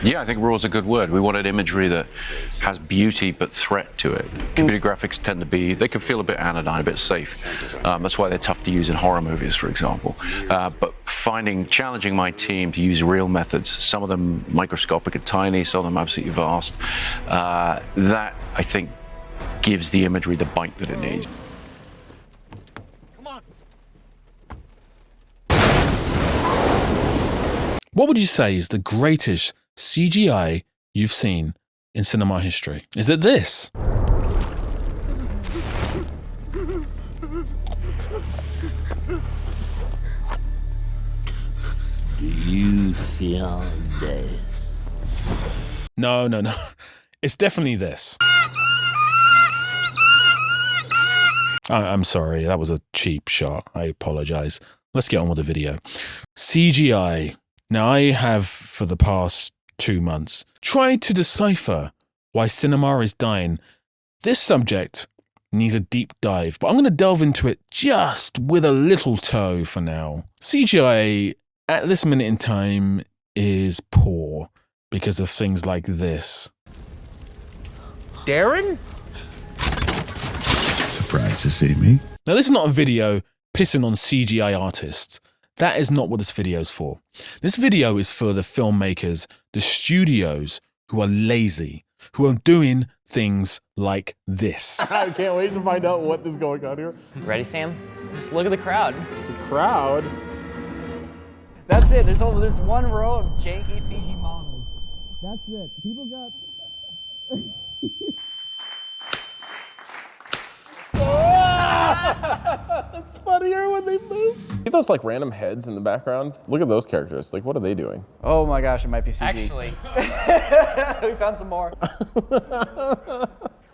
Yeah, I think raw is a good word. We wanted imagery that has beauty but threat to it. Computer graphics tend to be, they can feel a bit anodyne, a bit safe. That's why they're tough to use in horror movies, for example. But challenging my team to use real methods, some of them microscopic and tiny, some of them absolutely vast, that, I think, gives the imagery the bite that it needs. What would you say is the greatest CGI you've seen in cinema history? Is it this? Do you feel this? No. It's definitely this. I'm sorry, that was a cheap shot. I apologize. Let's get on with the video. CGI. Now, I have, for the past 2 months, tried to decipher why cinema is dying. This subject needs a deep dive, but I'm going to delve into it just with a little toe for now. CGI, at this minute in time, is poor because of things like this. Darren? Surprised to see me? Now, this is not a video pissing on CGI artists. That is not what this video is for. This video is for the filmmakers, the studios who are lazy, who are doing things like this. I can't wait to find out what is going on here. Ready, Sam? Just look at the crowd. The crowd? That's it. There's one row of janky CG models. That's it. People got... It's funnier when they move. See those like random heads in the background? Look at those characters. Like, what are they doing? Oh my gosh, it might be CG. Actually, we found some more.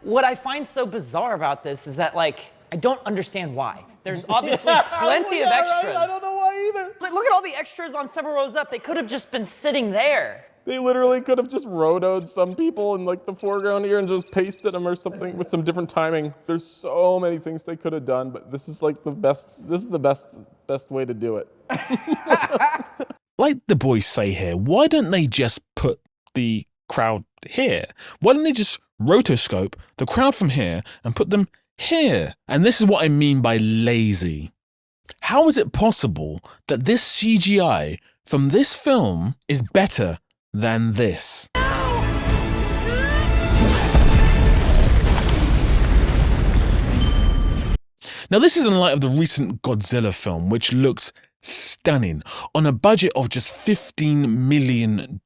What I find so bizarre about this is that, like, I don't understand why. There's obviously plenty of extras. Right? I don't know why either. Look at all the extras on several rows up. They could have just been sitting there. They literally could have just rotoed some people in like the foreground here and just pasted them or something with some different timing. There's so many things they could have done, but this is like the best. This is the best way to do it. Like the boys say here, why don't they just put the crowd here? Why don't they just rotoscope the crowd from here and put them here? And this is what I mean by lazy. How is it possible that this CGI from this film is better than this? Now, this is in light of the recent Godzilla film, which looks stunning on a budget of just $15 million.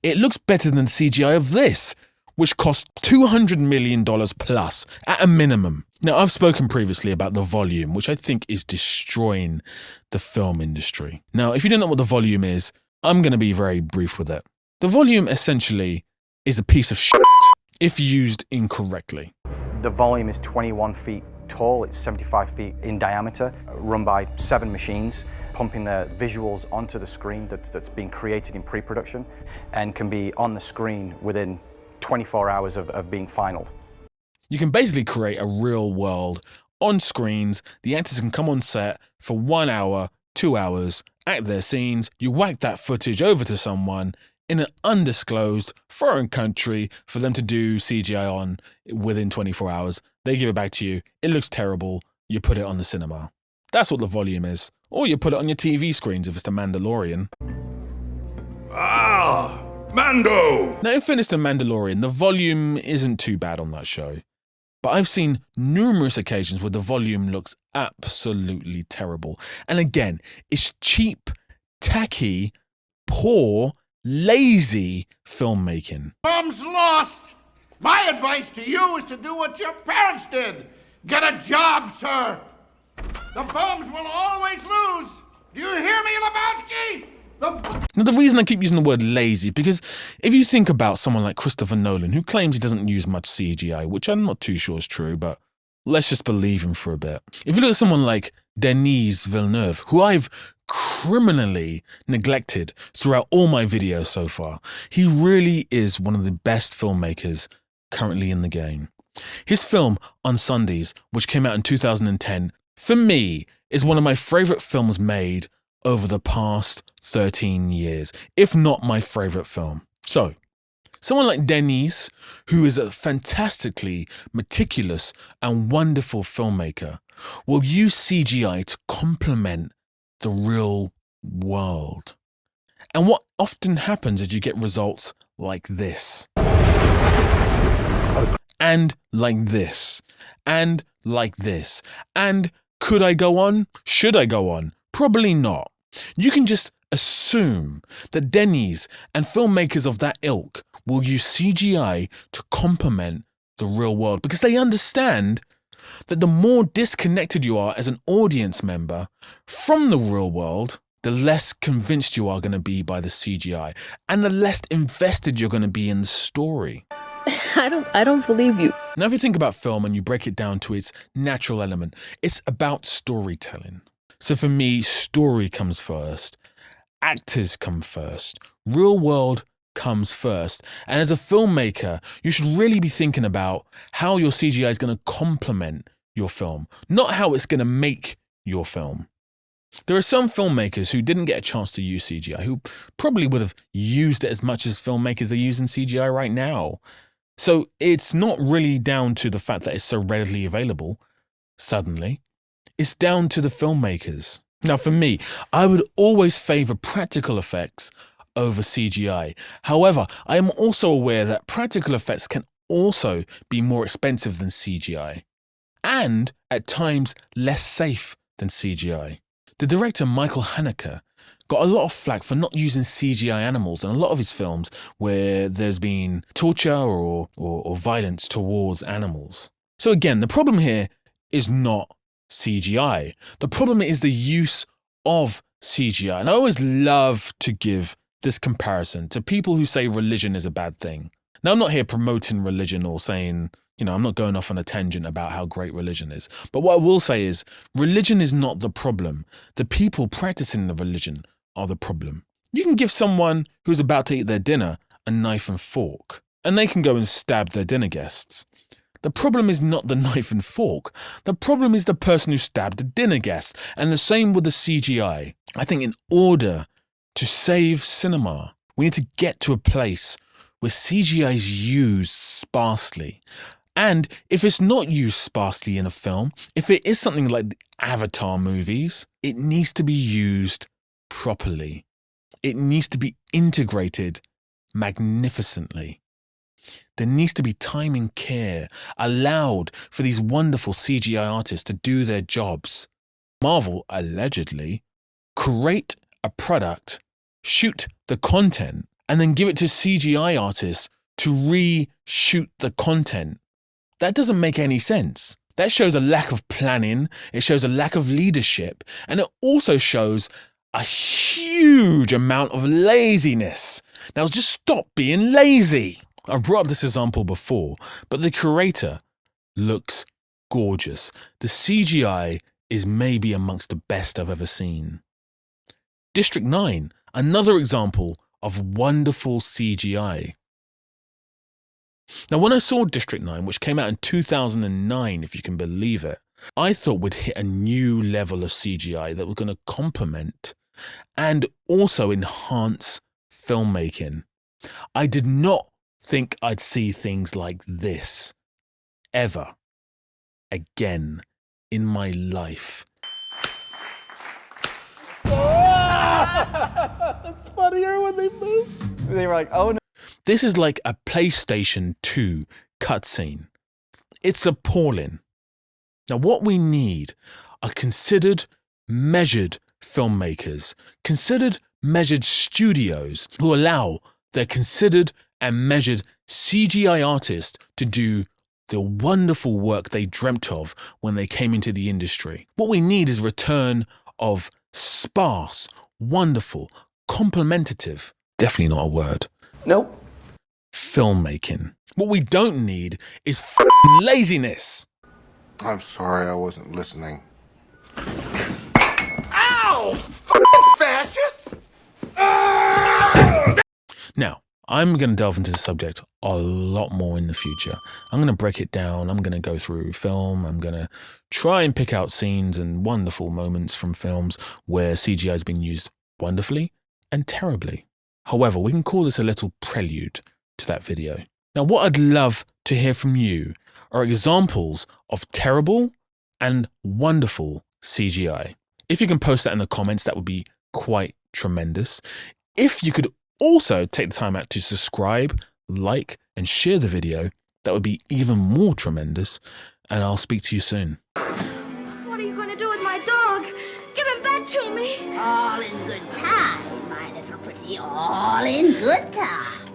It looks better than the CGI of this, which cost $200 million plus at a minimum. Now, I've spoken previously about the volume, which I think is destroying the film industry. Now, if you don't know what the volume is, I'm going to be very brief with it. The volume essentially is a piece of shit if used incorrectly. The volume is 21 feet tall, it's 75 feet in diameter, run by 7 machines, pumping the visuals onto the screen that's being created in pre-production and can be on the screen within 24 hours of being finaled. You can basically create a real world on screens. The actors can come on set for 1 hour, 2 hours, act their scenes, you whack that footage over to someone in an undisclosed foreign country for them to do CGI on within 24 hours. They give it back to you. It looks terrible. You put it on the cinema. That's what the volume is. Or you put it on your TV screens if it's The Mandalorian. Ah, Mando! Now, in fairness to Mandalorian, the volume isn't too bad on that show. But I've seen numerous occasions where the volume looks absolutely terrible. And again, it's cheap, tacky, poor, lazy filmmaking. Mom's lost. My advice to you is to do what your parents did. Get a job, sir. The bums will always lose. Do you hear me, Lebowski? Now, the reason I keep using the word lazy, because if you think about someone like Christopher Nolan, who claims he doesn't use much CGI, which I'm not too sure is true, but let's just believe him for a bit. If you look at someone like Denis Villeneuve, who I've criminally neglected throughout all my videos so far, he really is one of the best filmmakers currently in the game. His film, On Sundays, which came out in 2010, for me, is one of my favourite films made over the past 13 years, if not my favorite film. So, someone like Denis, who is a fantastically meticulous and wonderful filmmaker, will use CGI to complement the real world. And what often happens is you get results like this. And like this. And like this. And could I go on? Should I go on? Probably not. You can just assume that Denis and filmmakers of that ilk will use CGI to complement the real world because they understand that the more disconnected you are as an audience member from the real world, the less convinced you are going to be by the CGI and the less invested you're going to be in the story. I don't believe you. Now, if you think about film and you break it down to its natural element, it's about storytelling. So for me, story comes first, actors come first, real world comes first. And as a filmmaker, you should really be thinking about how your CGI is going to complement your film, not how it's going to make your film. There are some filmmakers who didn't get a chance to use CGI, who probably would have used it as much as filmmakers are using CGI right now. So it's not really down to the fact that it's so readily available, suddenly. It's down to the filmmakers. Now, for me, I would always favor practical effects over CGI. However, I am also aware that practical effects can also be more expensive than CGI, and at times less safe than CGI. The director Michael Haneke got a lot of flack for not using CGI animals in a lot of his films where there's been torture or violence towards animals. So again, the problem here is not CGI. The problem is the use of CGI. And I always love to give this comparison to people who say religion is a bad thing. Now, I'm not here promoting religion or saying, I'm not going off on a tangent about how great religion is. But what I will say is religion is not the problem. The people practicing the religion are the problem. You can give someone who's about to eat their dinner a knife and fork, and they can go and stab their dinner guests. The problem is not the knife and fork. The problem is the person who stabbed the dinner guest. And the same with the CGI. I think in order to save cinema, we need to get to a place where CGI is used sparsely. And if it's not used sparsely in a film, if it is something like the Avatar movies, it needs to be used properly. It needs to be integrated magnificently. There needs to be time and care allowed for these wonderful CGI artists to do their jobs. Marvel, allegedly, create a product, shoot the content, and then give it to CGI artists to reshoot the content. That doesn't make any sense. That shows a lack of planning, it shows a lack of leadership, and it also shows a huge amount of laziness. Now just stop being lazy. I've brought up this example before, but the curator looks gorgeous. The CGI is maybe amongst the best I've ever seen. District 9, another example of wonderful CGI. Now, when I saw District 9, which came out in 2009, if you can believe it, I thought we'd hit a new level of CGI that was going to complement and also enhance filmmaking. I did not think I'd see things like this ever again in my life. It's funnier when they move. They were like, oh no. This is like a PlayStation 2 cutscene. It's appalling. Now, what we need are considered, measured filmmakers, considered, measured studios who allow their considered and measured CGI artists to do the wonderful work they dreamt of when they came into the industry. What we need is a return of sparse, wonderful, complementative, definitely not a word, Nope. filmmaking. What we don't need is laziness. I'm sorry, I wasn't listening. Ow! F***ing fascist! Now, I'm going to delve into the subject a lot more in the future. I'm going to break it down. I'm going to go through film. I'm going to try and pick out scenes and wonderful moments from films where CGI has been used wonderfully and terribly. However, we can call this a little prelude to that video. Now, what I'd love to hear from you are examples of terrible and wonderful CGI. If you can post that in the comments, that would be quite tremendous. If you could also take the time out to subscribe, like, and share the video, that would be even more tremendous. And I'll speak to you soon. What are you going to do with my dog? Give him back to me. All in good time, my little pretty. All in good time.